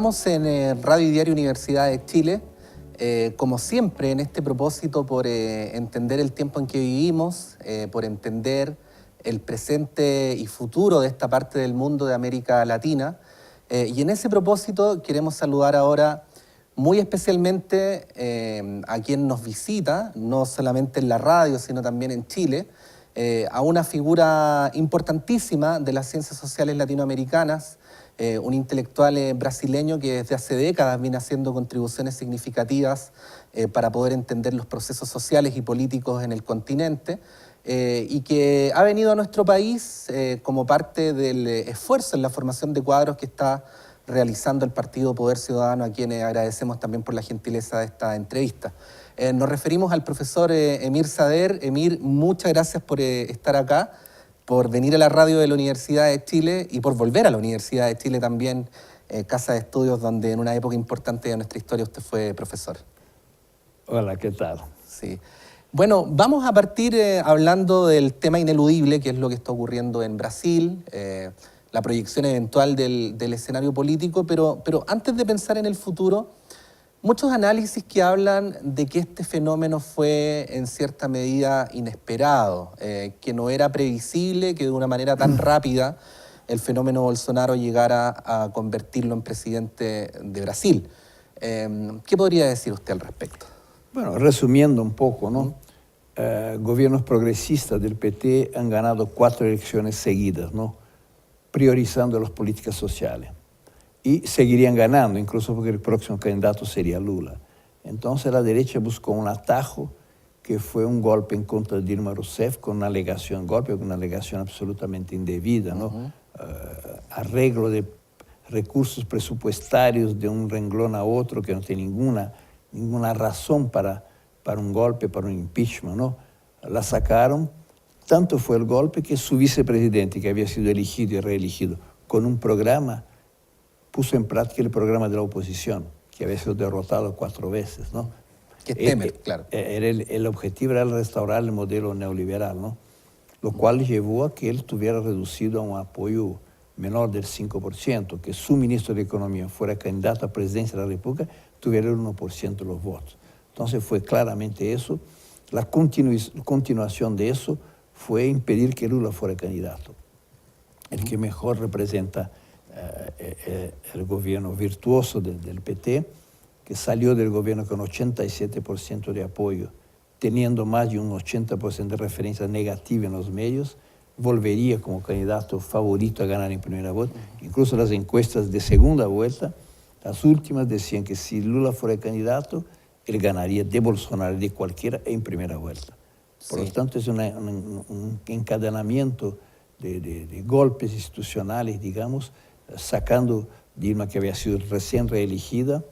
Estamos en Radio y Diario Universidad de Chile, como siempre en este propósito por entender el tiempo en que vivimos, por entender el presente y futuro de esta parte del mundo de América Latina. Y en ese propósito queremos saludar ahora muy especialmente a quien nos visita, no solamente en la radio, sino también en Chile, a una figura importantísima de las ciencias sociales latinoamericanas, un intelectual brasileño que desde hace décadas viene haciendo contribuciones significativas para poder entender los procesos sociales y políticos en el continente, y que ha venido a nuestro país como parte del esfuerzo en la formación de cuadros que está realizando el Partido Poder Ciudadano, a quienes agradecemos también por la gentileza de esta entrevista. Nos referimos al profesor Emir Sader. Emir, muchas gracias por estar acá, por venir a la radio de la Universidad de Chile y por volver a la Universidad de Chile también, casa de estudios donde en una época importante de nuestra historia usted fue profesor. Hola, ¿qué tal? Sí. Bueno, vamos a partir hablando del tema ineludible, que es lo que está ocurriendo en Brasil, la proyección eventual del escenario político, pero antes de pensar en el futuro, muchos análisis que hablan de que este fenómeno fue en cierta medida inesperado, que no era previsible que de una manera tan rápida el fenómeno Bolsonaro llegara a convertirlo en presidente de Brasil. ¿Qué podría decir usted al respecto? Bueno, resumiendo un poco, ¿no? Gobiernos progresistas del PT han ganado 4 elecciones seguidas, ¿no? Priorizando las políticas sociales. Y seguirían ganando, incluso porque el próximo candidato sería Lula. Entonces la derecha buscó un atajo que fue un golpe en contra de Dilma Rousseff con una alegación, absolutamente indebida, ¿no? Arreglo de recursos presupuestarios de un renglón a otro que no tiene ninguna razón para un golpe, para un impeachment, ¿no? La sacaron, tanto fue el golpe que su vicepresidente, que había sido elegido y reelegido con un programa, puso en práctica el programa de la oposición, que había sido derrotado 4 veces, ¿no? Que Temer, claro. El objetivo era restaurar el modelo neoliberal, ¿no? Lo cual llevó a que él tuviera reducido a un apoyo menor del 5%, que su ministro de Economía fuera candidato a presidencia de la República, tuviera el 1% de los votos. Entonces fue claramente eso. La continuación de eso fue impedir que Lula fuera candidato. El que mejor representa el gobierno virtuoso del PT, que salió del gobierno con 87% de apoyo, teniendo más de un 80% de referencia negativa en los medios, volvería como candidato favorito a ganar en primera vuelta. Incluso las encuestas de segunda vuelta, las últimas, decían que si Lula fuera candidato, él ganaría de Bolsonaro, de cualquiera, en primera vuelta. Por lo tanto, es un encadenamiento de golpes institucionales, digamos, sacando Dilma, que había sido recién reelegida,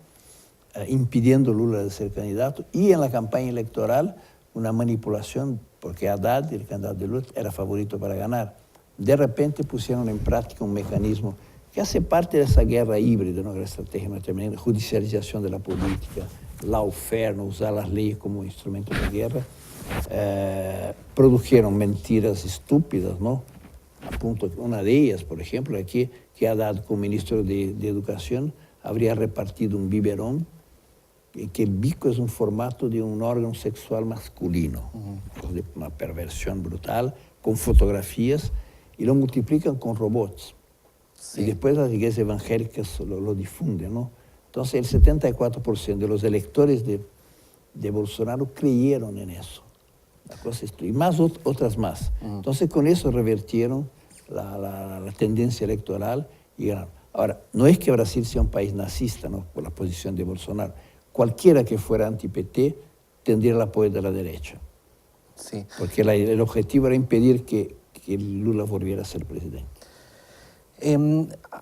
impidiendo Lula de ser candidato, y en la campaña electoral una manipulación, porque Haddad, el candidato de Lula, era favorito para ganar. De repente pusieron en práctica un mecanismo que hace parte de esa guerra híbrida, ¿no? La estrategia norteamericana, judicialización de la política, lawfare, ¿no? Usar las leyes como instrumento de guerra. Produjeron mentiras estúpidas, ¿no? A punto, una de ellas, por ejemplo, aquí, que Haddad, como ministro de Educación, habría repartido un biberón, que el bico es un formato de un órgano sexual masculino, una perversión brutal, con fotografías, y lo multiplican con robots. Sí. Y después las iglesias evangélicas lo difunden, ¿no? Entonces el 74% de los electores de Bolsonaro creyeron en eso. La cosa y más otras más. Entonces con eso revertieron la tendencia electoral y ganaron. Ahora, no es que Brasil sea un país nazista, ¿no? Por la posición de Bolsonaro. Cualquiera que fuera anti-PT tendría el apoyo de la derecha. Sí. Porque el objetivo era impedir que Lula volviera a ser presidente.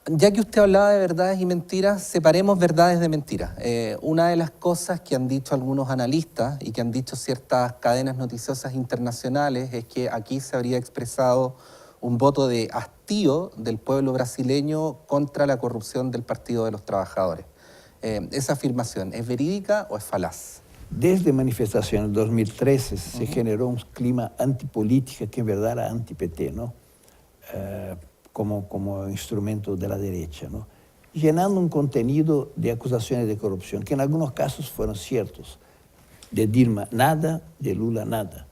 Ya que usted hablaba de verdades y mentiras, separemos verdades de mentiras. Una de las cosas que han dicho algunos analistas y que han dicho ciertas cadenas noticiosas internacionales es que aquí se habría expresado un voto de hastío del pueblo brasileño contra la corrupción del Partido de los Trabajadores. ¿Esa afirmación es verídica o es falaz? Desde manifestaciones en 2013 se generó un clima antipolítica que en verdad era anti-PT, ¿no? Como instrumento de la derecha, ¿no? llenando un contenido de acusaciones de corrupción, que en algunos casos fueron ciertos. De Dilma nada, de Lula nada.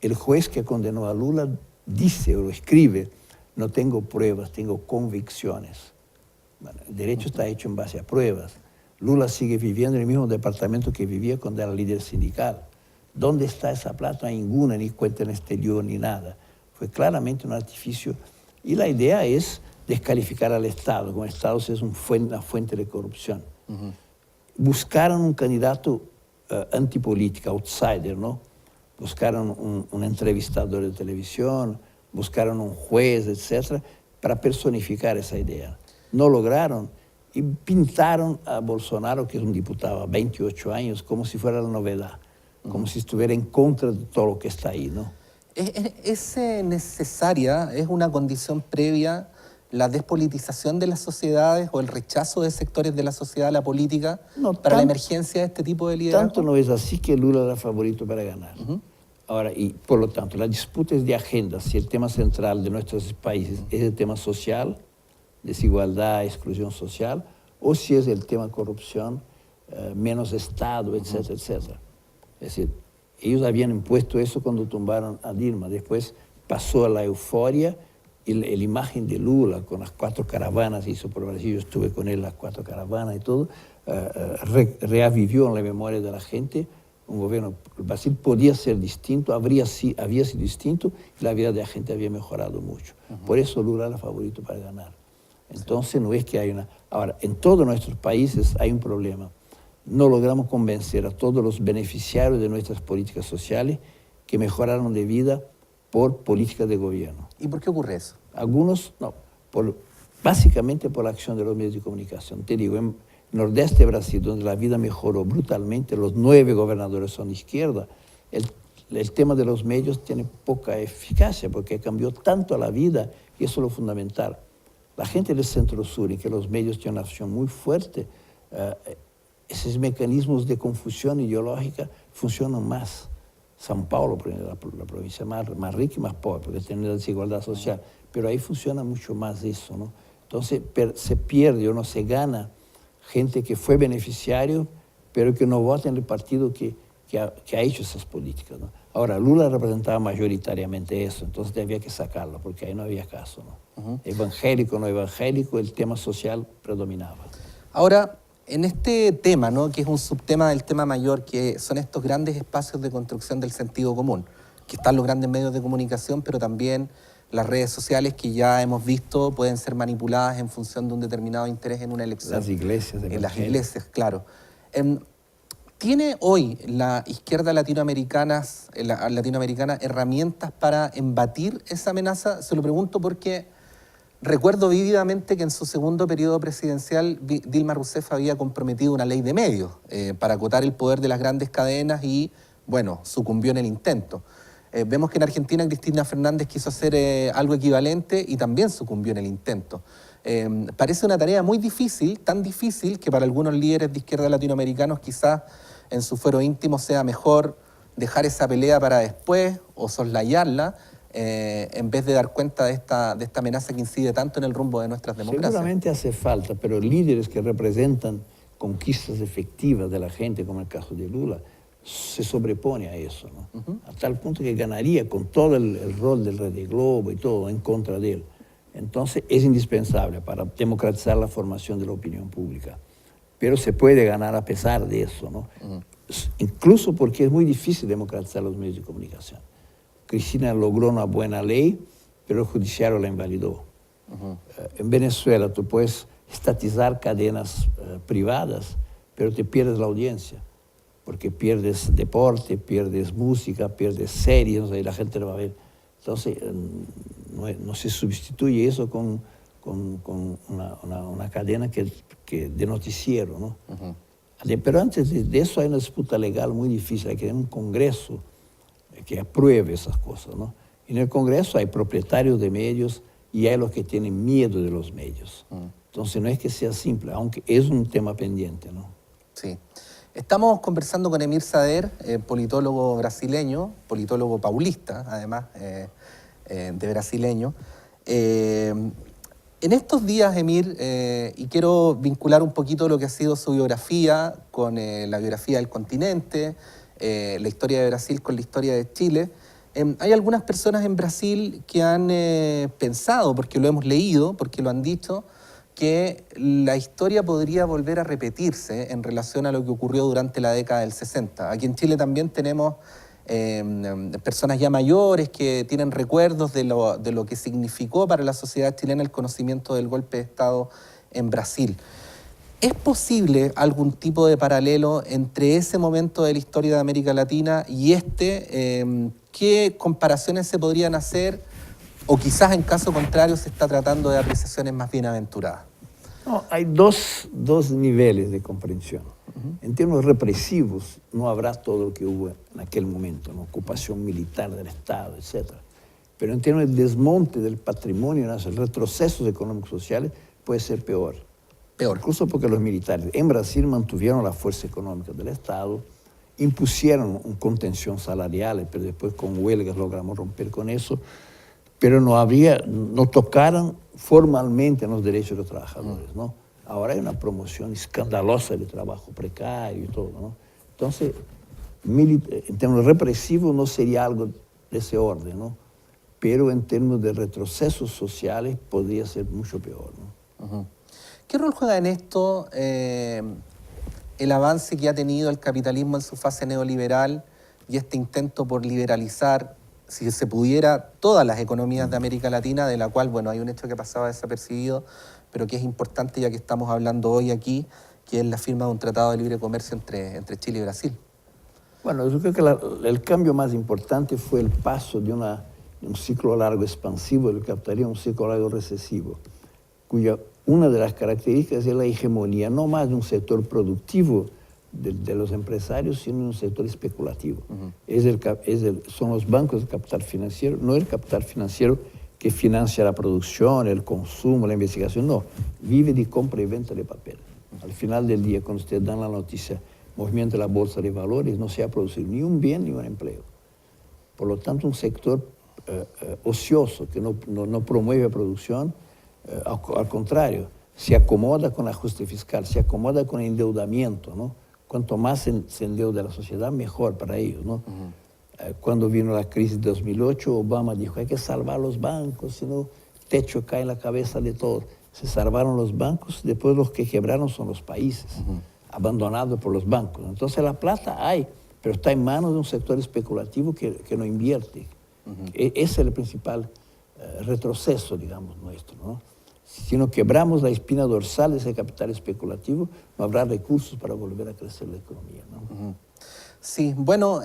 El juez que condenó a Lula dice o escribe, no tengo pruebas, tengo convicciones. Bueno, el derecho está hecho en base a pruebas. Lula sigue viviendo en el mismo departamento que vivía cuando era líder sindical. ¿Dónde está esa plata? No hay ninguna, ni cuenta en exterior, ni nada. Fue claramente un artificio. Y la idea es descalificar al Estado, como el Estado es una fuente de corrupción. Buscaron un candidato antipolítica, outsider, ¿no? Buscaron un entrevistador de televisión, buscaron un juez, etcétera, para personificar esa idea. No lograron y pintaron a Bolsonaro, que es un diputado a 28 años, como si fuera la novedad, como si estuviera en contra de todo lo que está ahí, ¿no? ¿Es necesaria, es una condición previa la despolitización de las sociedades o el rechazo de sectores de la sociedad a la política para la emergencia de este tipo de liderazgo? Tanto no es así que Lula era favorito para ganar. Ahora, y por lo tanto, la disputa es de agenda, si el tema central de nuestros países es el tema social, desigualdad, exclusión social, o si es el tema corrupción, menos Estado, etcétera, etcétera. Es decir, ellos habían impuesto eso cuando tumbaron a Dilma, después pasó a la euforia y la imagen de Lula con las 4 caravanas, hizo por Brasil, yo estuve con él las 4 caravanas y todo, reavivió en la memoria de la gente un gobierno. Brasil podía ser distinto, había sido distinto y la vida de la gente había mejorado mucho. Por eso Lula era favorito para ganar. Entonces no es que hay una... Ahora, en todos nuestros países hay un problema. No logramos convencer a todos los beneficiarios de nuestras políticas sociales que mejoraron de vida por políticas de gobierno. ¿Y por qué ocurre eso? Algunos, no, básicamente por la acción de los medios de comunicación. Te digo, en Nordeste de Brasil, donde la vida mejoró brutalmente, los 9 gobernadores son de izquierda, el tema de los medios tiene poca eficacia porque cambió tanto la vida y eso es lo fundamental. La gente del Centro-Sur, en que los medios tienen una acción muy fuerte, esos mecanismos de confusión ideológica funcionan más. São Paulo, por ejemplo, la provincia más rica y más pobre, porque tiene la desigualdad social, pero ahí funciona mucho más eso, ¿no? Entonces se pierde o no se gana gente que fue beneficiario, pero que no vota en el partido que ha hecho esas políticas, ¿no? Ahora, Lula representaba mayoritariamente eso, entonces había que sacarlo, porque ahí no había caso, ¿no? Evangélico o no evangélico, el tema social predominaba. Ahora, en este tema, ¿no?, que es un subtema del tema mayor, que son estos grandes espacios de construcción del sentido común, que están los grandes medios de comunicación, pero también las redes sociales que ya hemos visto pueden ser manipuladas en función de un determinado interés en una elección. Las iglesias. En las iglesias, claro. ¿Tiene hoy la izquierda latinoamericana herramientas para embatir esa amenaza? Se lo pregunto porque recuerdo vívidamente que en su segundo periodo presidencial Dilma Rousseff había comprometido una ley de medios para acotar el poder de las grandes cadenas y, bueno, sucumbió en el intento. Vemos que en Argentina Cristina Fernández quiso hacer algo equivalente y también sucumbió en el intento. Parece una tarea muy difícil, tan difícil que para algunos líderes de izquierda latinoamericanos quizás en su fuero íntimo sea mejor dejar esa pelea para después o soslayarla, en vez de dar cuenta de esta amenaza que incide tanto en el rumbo de nuestras democracias. Seguramente hace falta, pero líderes que representan conquistas efectivas de la gente, como el caso de Lula, se sobrepone a eso, ¿no? A tal punto que ganaría con todo el rol del Rede Globo y todo en contra de él. Entonces es indispensable para democratizar la formación de la opinión pública. Pero se puede ganar a pesar de eso, ¿no? Incluso porque es muy difícil democratizar los medios de comunicación. Cristina logró una buena ley, pero el judiciario la invalidó. En Venezuela tú puedes estatizar cadenas privadas, pero te pierdes la audiencia, porque pierdes deporte, pierdes música, pierdes series, y la gente lo va a ver. Entonces no se sustituye eso con una cadena de noticiero, ¿no? Pero antes de eso hay una disputa legal muy difícil, hay que tener un Congreso que apruebe esas cosas, ¿no? Y en el Congreso hay propietarios de medios y hay los que tienen miedo de los medios. Entonces no es que sea simple, aunque es un tema pendiente, ¿no? Sí. Estamos conversando con Emir Sader, politólogo brasileño, politólogo paulista, además de brasileño. En estos días, Emir, y quiero vincular un poquito lo que ha sido su biografía con la biografía del continente, la historia de Brasil con la historia de Chile, hay algunas personas en Brasil que han pensado, porque lo hemos leído, porque lo han dicho, que la historia podría volver a repetirse en relación a lo que ocurrió durante la década del 60. Aquí en Chile también tenemos personas ya mayores que tienen recuerdos de lo que significó para la sociedad chilena el conocimiento del golpe de Estado en Brasil. ¿Es posible algún tipo de paralelo entre ese momento de la historia de América Latina y este? ¿Qué comparaciones se podrían hacer? O quizás en caso contrario se está tratando de apreciaciones más bienaventuradas. No, hay dos niveles de comprensión. En términos represivos, no habrá todo lo que hubo en aquel momento, una ocupación militar del Estado, etc. Pero en términos de desmonte del patrimonio nacional, retrocesos económicos sociales, puede ser peor. Peor. Incluso porque los militares en Brasil mantuvieron la fuerza económica del Estado, impusieron una contención salarial, pero después con huelgas logramos romper con eso, pero no tocaron formalmente los derechos de los trabajadores, ¿no? Ahora hay una promoción escandalosa del trabajo precario y todo, ¿no? Entonces, en términos represivos no sería algo de ese orden, ¿no? Pero en términos de retrocesos sociales podría ser mucho peor, ¿no? ¿Qué rol juega en esto el avance que ha tenido el capitalismo en su fase neoliberal y este intento por liberalizar, si se pudiera, todas las economías de América Latina, de la cual, bueno, hay un hecho que pasaba desapercibido, pero que es importante ya que estamos hablando hoy aquí, que es la firma de un tratado de libre comercio entre Chile y Brasil? Bueno, yo creo que el cambio más importante fue el paso de un ciclo largo expansivo del capitalismo a un ciclo largo recesivo, cuya una de las características es la hegemonía, no más de un sector productivo de los empresarios, sino de un sector especulativo. Son los bancos de capital financiero, no el capital financiero que financia la producción, el consumo, la investigación, no, vive de compra y venta de papel. Al final del día, cuando ustedes dan la noticia, movimiento de la bolsa de valores, no se ha producido ni un bien ni un empleo. Por lo tanto, un sector ocioso que no promueve producción, al contrario, se acomoda con el ajuste fiscal, se acomoda con el endeudamiento, ¿no? Cuanto más se endeuda la sociedad, mejor para ellos, ¿no? Cuando vino la crisis de 2008, Obama dijo, hay que salvar los bancos, si no, el techo cae en la cabeza de todos. Se salvaron los bancos, después los que quebraron son los países, abandonados por los bancos. Entonces la plata hay, pero está en manos de un sector especulativo que no invierte. Ese es el principal retroceso, digamos, nuestro, ¿no? Si no quebramos la espina dorsal de ese capital especulativo, no habrá recursos para volver a crecer la economía, ¿no? Sí, bueno,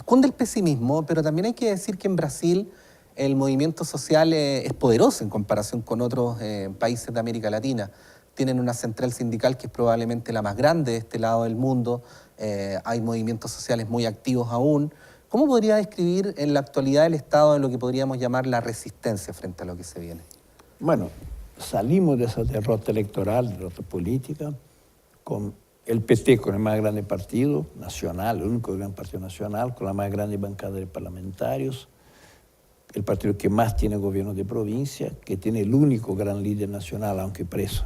cunde el pesimismo, pero también hay que decir que en Brasil el movimiento social es poderoso en comparación con otros países de América Latina. Tienen una central sindical que es probablemente la más grande de este lado del mundo, hay movimientos sociales muy activos aún. ¿Cómo podría describir en la actualidad el estado de lo que podríamos llamar la resistencia frente a lo que se viene? Bueno, salimos de esa derrota electoral, derrota política, con el PT, con el más grande partido nacional, el único gran partido nacional, con la más grande bancada de parlamentarios, el partido que más tiene gobierno de provincia, que tiene el único gran líder nacional, aunque preso,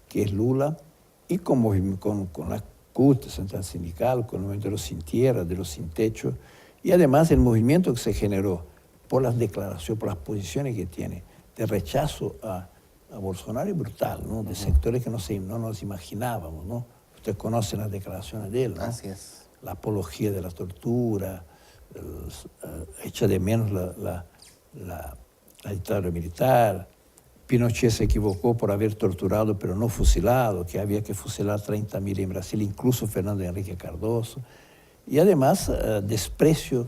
que es Lula, y con la CUT, Central Sindical, con el movimiento de los sin tierra, de los sin techo, y además el movimiento que se generó por las declaraciones, por las posiciones que tiene, de rechazo a Bolsonaro es brutal, ¿no? De sectores que no nos imaginábamos, ¿no? Ustedes conocen las declaraciones de él, ¿no? Así es. La apología de la tortura, echa de menos la dictadura militar. Pinochet se equivocó por haber torturado pero no fusilado, que había que fusilar 30.000 en Brasil, incluso Fernando Henrique Cardoso. Y además desprecio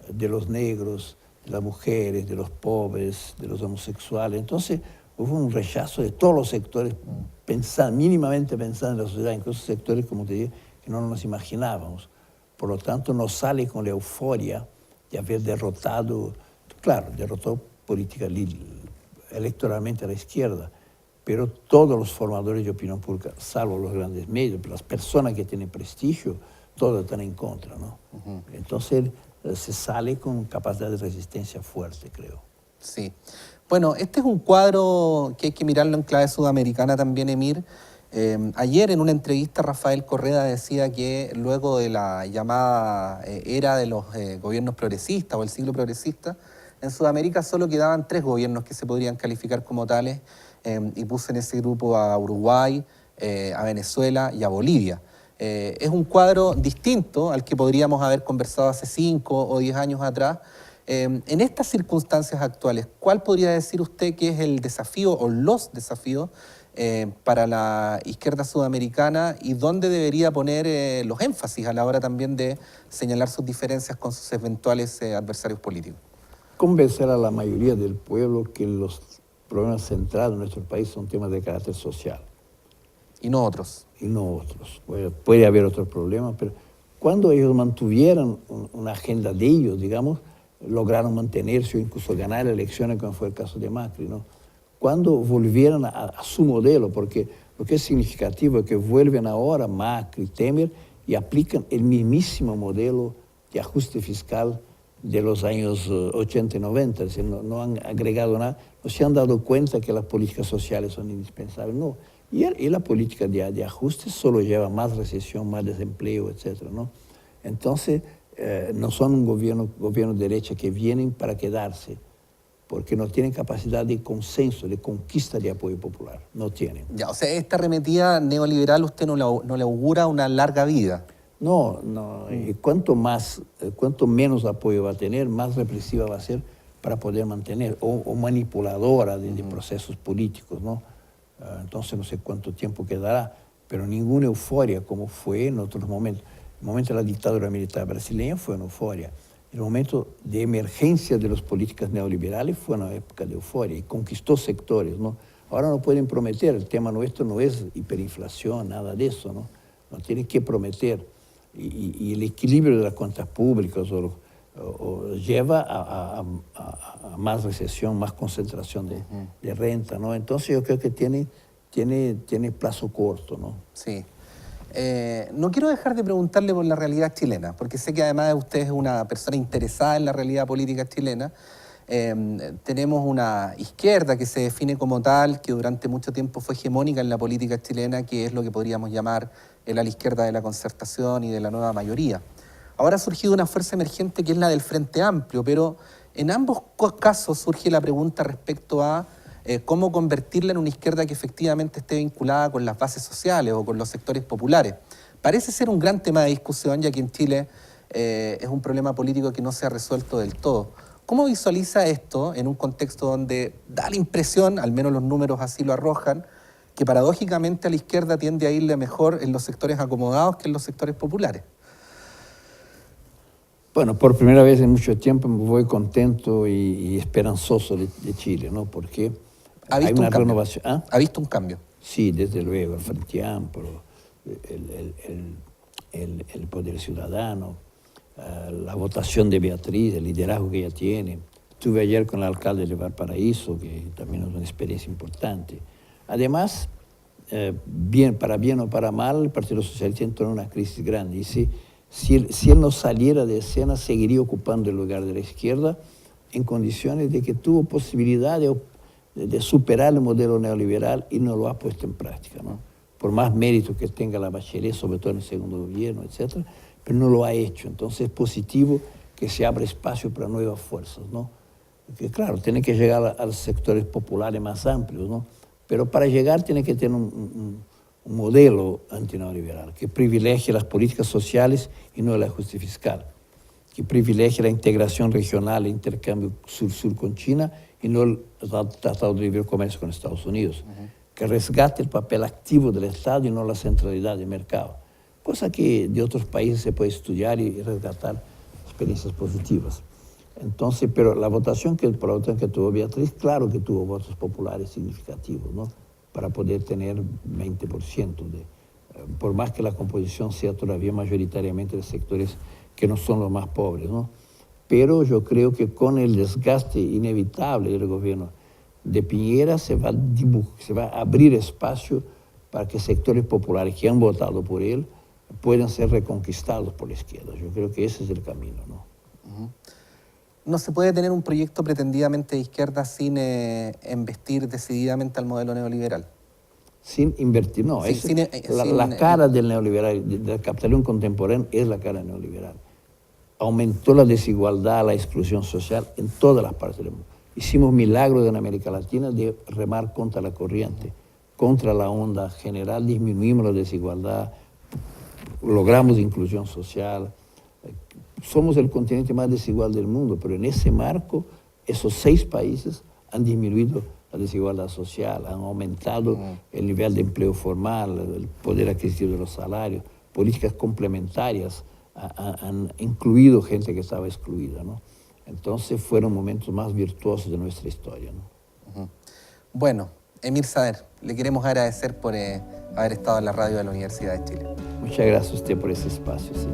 de los negros, de las mujeres, de los pobres, de los homosexuales. Entonces hubo un rechazo de todos los sectores, mínimamente pensando en la sociedad, incluso sectores, como te digo, que no nos imaginábamos. Por lo tanto, nos sale con la euforia de haber derrotado, claro, derrotó electoralmente a la izquierda, pero todos los formadores de opinión pública, salvo los grandes medios, las personas que tienen prestigio, todos están en contra, ¿no? Entonces se sale con capacidad de resistencia fuerte, creo. Sí. Bueno, este es un cuadro que hay que mirarlo en clave sudamericana también, Emir. Ayer en una entrevista Rafael Correa decía que luego de la llamada era de los gobiernos progresistas o el siglo progresista, en Sudamérica solo quedaban 3 gobiernos que se podrían calificar como tales, y puse en ese grupo a Uruguay, a Venezuela y a Bolivia. Es un cuadro distinto al que podríamos haber conversado hace 5 o 10 años atrás. En estas circunstancias actuales, ¿cuál podría decir usted que es el desafío o los desafíos para la izquierda sudamericana y dónde debería poner los énfasis a la hora también de señalar sus diferencias con sus eventuales adversarios políticos? Convencer a la mayoría del pueblo que los problemas centrales de nuestro país son temas de carácter social. Y no otros. Y no otros. Puede haber otros problemas, pero cuando ellos mantuvieran una agenda de ellos, digamos, lograron mantenerse o incluso ganar elecciones, como fue el caso de Macri, ¿no? Cuando volvieran a su modelo, porque lo que es significativo es que vuelven ahora Macri, Temer, y aplican el mismísimo modelo de ajuste fiscal de los años 80 y 90, es decir, no han agregado nada, no se han dado cuenta que las políticas sociales son indispensables, no. Y la política de ajuste solo lleva más recesión, más desempleo, etcétera, ¿no? Entonces, no son un gobierno de derecha que vienen para quedarse, porque no tienen capacidad de consenso, de conquista de apoyo popular, no tienen. Ya, o sea, esta arremetida neoliberal usted no le augura una larga vida. No, y cuanto menos apoyo va a tener, más represiva va a ser para poder mantener, o manipuladora de procesos políticos, ¿no? Entonces no sé cuánto tiempo quedará, pero ninguna euforia como fue en otros momentos. El momento de la dictadura militar brasileña fue una euforia. El momento de emergencia de las políticas neoliberales fue una época de euforia y conquistó sectores, ¿no? Ahora no pueden prometer, el tema nuestro no es hiperinflación, nada de eso, ¿no? No tienen que prometer. Y el equilibrio de las cuentas públicas lleva a más recesión, más concentración de renta, ¿no? Entonces yo creo que tiene plazo corto, ¿no? Sí. No quiero dejar de preguntarle por la realidad chilena, porque sé que además usted es una persona interesada en la realidad política chilena. Tenemos una izquierda que se define como tal, que durante mucho tiempo fue hegemónica en la política chilena, que es lo que podríamos llamar el ala izquierda de la concertación y de la nueva mayoría. Ahora ha surgido una fuerza emergente que es la del Frente Amplio, pero en ambos casos surge la pregunta respecto a cómo convertirla en una izquierda que efectivamente esté vinculada con las bases sociales o con los sectores populares. Parece ser un gran tema de discusión, ya que en Chile es un problema político que no se ha resuelto del todo. ¿Cómo visualiza esto en un contexto donde da la impresión, al menos los números así lo arrojan, que paradójicamente a la izquierda tiende a irle mejor en los sectores acomodados que en los sectores populares? Bueno, por primera vez en mucho tiempo me voy contento y esperanzoso de Chile, ¿no? Porque hay una renovación. ¿Ah? ¿Ha visto un cambio? Sí, desde luego, el Frente Amplio, el Poder Ciudadano, la votación de Beatriz, el liderazgo que ella tiene. Estuve ayer con el alcalde de Valparaíso, que también es una experiencia importante. Además, para bien o para mal, el Partido Socialista entró en una crisis grande. Y si él no saliera de escena, seguiría ocupando el lugar de la izquierda en condiciones de que tuvo posibilidad de superar el modelo neoliberal y no lo ha puesto en práctica, ¿no? Por más mérito que tenga la Bachelet, sobre todo en el segundo gobierno, etcétera, pero no lo ha hecho. Entonces es positivo que se abra espacio para nuevas fuerzas, ¿no? Que claro, tiene que llegar a los sectores populares más amplios, ¿no? Pero para llegar tiene que tener un modelo antineoliberal que privilegie las políticas sociales y no el ajuste fiscal, que privilegie la integración regional, el intercambio sur-sur con China y no el Tratado de Libre Comercio con Estados Unidos, que resgate el papel activo del Estado y no la centralidad del mercado, cosa que de otros países se puede estudiar y resgatar experiencias positivas. Entonces, pero la votación que tuvo Beatriz, claro que tuvo votos populares significativos, ¿no? Para poder tener 20%, por más que la composición sea todavía mayoritariamente de sectores que no son los más pobres, ¿no? Pero yo creo que con el desgaste inevitable del gobierno de Piñera se va a abrir espacio para que sectores populares que han votado por él puedan ser reconquistados por la izquierda. Yo creo que ese es el camino, ¿no? No se puede tener un proyecto pretendidamente de izquierda sin embestir decididamente al modelo neoliberal. Sin invertir, no. Sí, la cara del neoliberal, del capitalismo contemporáneo es la cara neoliberal. Aumentó la desigualdad, la exclusión social en todas las partes del mundo. Hicimos milagros en América Latina de remar contra la corriente, contra la onda general, disminuimos la desigualdad, logramos inclusión social. Somos el continente más desigual del mundo, pero en ese marco, esos 6 países han disminuido la desigualdad social, han aumentado el nivel de empleo formal, el poder adquisitivo de los salarios, políticas complementarias, han incluido gente que estaba excluida, ¿no? Entonces fueron momentos más virtuosos de nuestra historia, ¿no? Bueno, Emir Sader, le queremos agradecer por haber estado en la radio de la Universidad de Chile. Muchas gracias a usted por ese espacio. Sí.